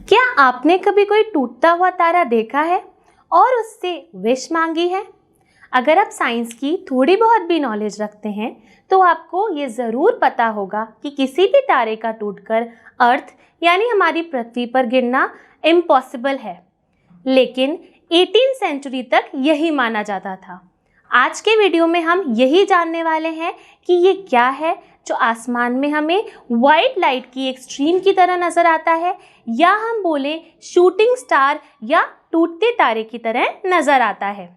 क्या आपने कभी कोई टूटता हुआ तारा देखा है और उससे विश मांगी है? अगर आप साइंस की थोड़ी बहुत भी नॉलेज रखते हैं तो आपको ये ज़रूर पता होगा कि किसी भी तारे का टूटकर अर्थ यानी हमारी पृथ्वी पर गिरना इम्पॉसिबल है। लेकिन 18वीं सेंचुरी तक यही माना जाता था। आज के वीडियो में हम यही जानने वाले हैं कि ये क्या है जो आसमान में हमें वाइट लाइट की एक स्ट्रीम की तरह नज़र आता है, या हम बोले शूटिंग स्टार या टूटते तारे की तरह नज़र आता है।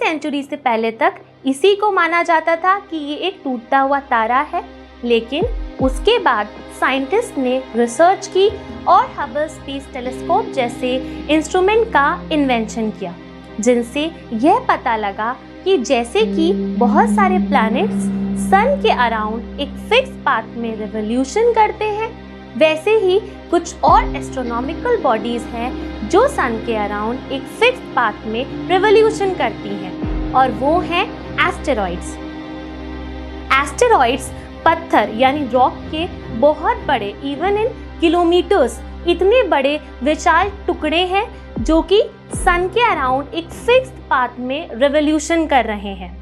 सेंचुरी से पहले तक इसी को माना जाता था कि ये एक टूटता हुआ तारा है, लेकिन उसके बाद साइंटिस्ट ने रिसर्च की और हबल स्पेस टेलीस्कोप जैसे इंस्ट्रूमेंट का इन्वेंशन किया, जिनसे यह पता लगा कि जैसे कि बहुत सारे प्लैनेट्स सन के अराउंड एक फिक्स पाथ में रिवॉल्यूशन करते हैं, वैसे ही कुछ और एस्ट्रोनॉमिकल बॉडीज हैं जो सन के अराउंड एक फिक्स पाथ में रिवॉल्यूशन करती हैं, और वो हैं एस्टेरॉइड्स। एस्टेरॉइड्स पत्थर यानी रॉक के बहुत बड़े, इवन इन किलोमीटर्स, इतने बड़े विशाल टुकड़े हैं जो कि सन के अराउंड एक फिक्स्ड पाथ में रिवॉल्यूशन कर रहे हैं।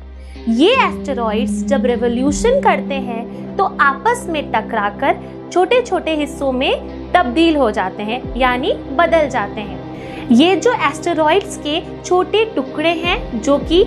ये एस्टेरॉइड्स जब रिवॉल्यूशन करते हैं तो आपस में टकराकर छोटे छोटे हिस्सों में तब्दील हो जाते हैं, यानी बदल जाते हैं। ये जो एस्टेरॉइड्स के छोटे टुकड़े हैं जो कि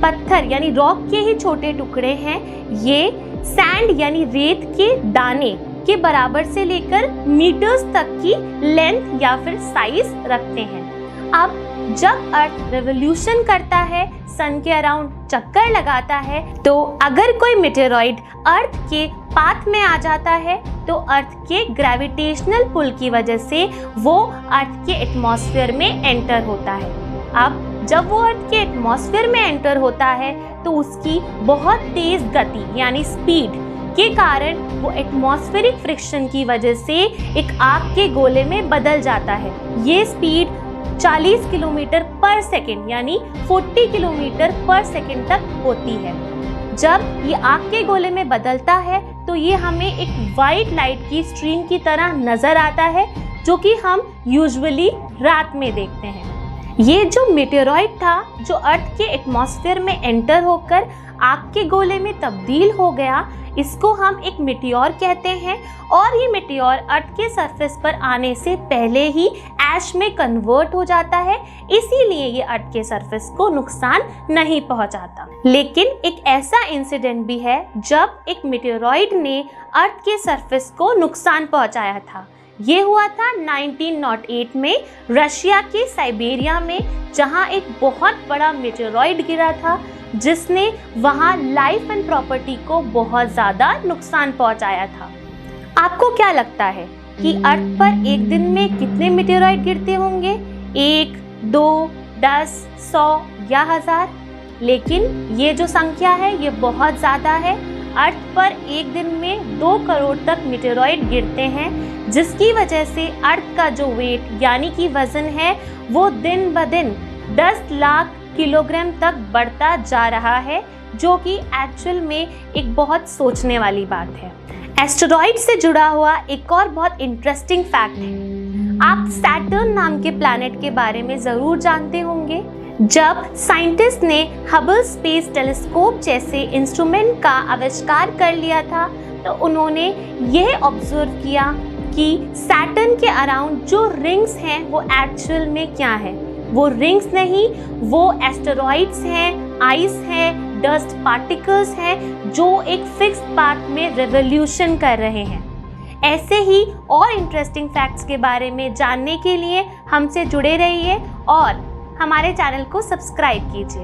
पत्थर यानी रॉक के ही छोटे टुकड़े हैं, ये सैंड यानी रेत के दाने के बराबर से लेकर मीटर्स तक की लेंथ या फिर साइज रखते हैं। अब जब अर्थ रिवॉल्यूशन करता है, सन के अराउंड चक्कर लगाता है, तो अगर कोई मेटेरॉइड अर्थ के पाथ में आ जाता है तो अर्थ के ग्रेविटेशनल पुल की वजह से वो अर्थ के एटमॉस्फेयर में एंटर होता है। अब जब वो अर्थ के एटमॉस्फेयर में एंटर होता है तो उसकी बहुत तेज गति यानी स्पीड के कारण वो एटमॉस्फेरिक फ्रिक्शन की वजह से एक आग के गोले में बदल जाता है। ये स्पीड 40 किलोमीटर पर सेकेंड यानी 40 किलोमीटर पर सेकेंड तक होती है। जब ये आग के गोले में बदलता है तो ये हमें एक वाइट लाइट की स्ट्रीम की तरह नज़र आता है, जो कि हम यूजुअली रात में देखते हैं। ये जो मेटेरॉइड था जो अर्थ के एटमॉस्फेयर में एंटर होकर आग के गोले में तब्दील हो गया, इसको हम एक मेटियोर कहते हैं, और ये मेटियोर अर्थ के सरफेस पर आने से पहले ही ऐश में कन्वर्ट हो जाता है, इसीलिए ये अर्थ के सरफेस को नुकसान नहीं पहुंचाता। लेकिन एक ऐसा इंसिडेंट भी है जब एक मेटेरॉइड ने अर्थ के सरफेस को नुकसान पहुंचाया था। ये हुआ था 1908 में रशिया के साइबेरिया में, जहां एक बहुत बड़ा मेटेरॉइड गिरा था जिसने वहां लाइफ एंड प्रॉपर्टी को बहुत ज़्यादा नुकसान पहुंचाया था। आपको क्या लगता है कि अर्थ पर एक दिन में कितने मेटेरॉइड गिरते होंगे? 1, 2, 10, 100 या 1000? लेकिन ये जो संख्या है ये बहुत ज़्यादा है। अर्थ पर एक दिन में 2 करोड़ तक मेटेरॉइड गिरते हैं, जिसकी वजह से अर्थ का जो वेट यानी कि वजन है वो दिन ब दिन 10 लाख किलोग्राम तक बढ़ता जा रहा है, जो कि एक्चुअल में एक बहुत सोचने वाली बात है। एस्टेरॉइड से जुड़ा हुआ एक और बहुत इंटरेस्टिंग फैक्ट है। आप सैटर्न नाम के प्लैनेट के बारे में ज़रूर जानते होंगे। जब साइंटिस्ट ने हबल स्पेस टेलीस्कोप जैसे इंस्ट्रूमेंट का आविष्कार कर लिया था तो उन्होंने यह ऑब्जर्व किया कि सैटर्न के अराउंड जो रिंग्स हैं वो एक्चुअल में क्या है। वो रिंग्स नहीं, वो एस्टेरॉइड्स हैं, आइस हैं, डस्ट पार्टिकल्स हैं जो एक फिक्स पाथ में रिवॉल्यूशन कर रहे हैं। ऐसे ही और इंटरेस्टिंग फैक्ट्स के बारे में जानने के लिए हमसे जुड़े रहिए और हमारे चैनल को सब्सक्राइब कीजिए।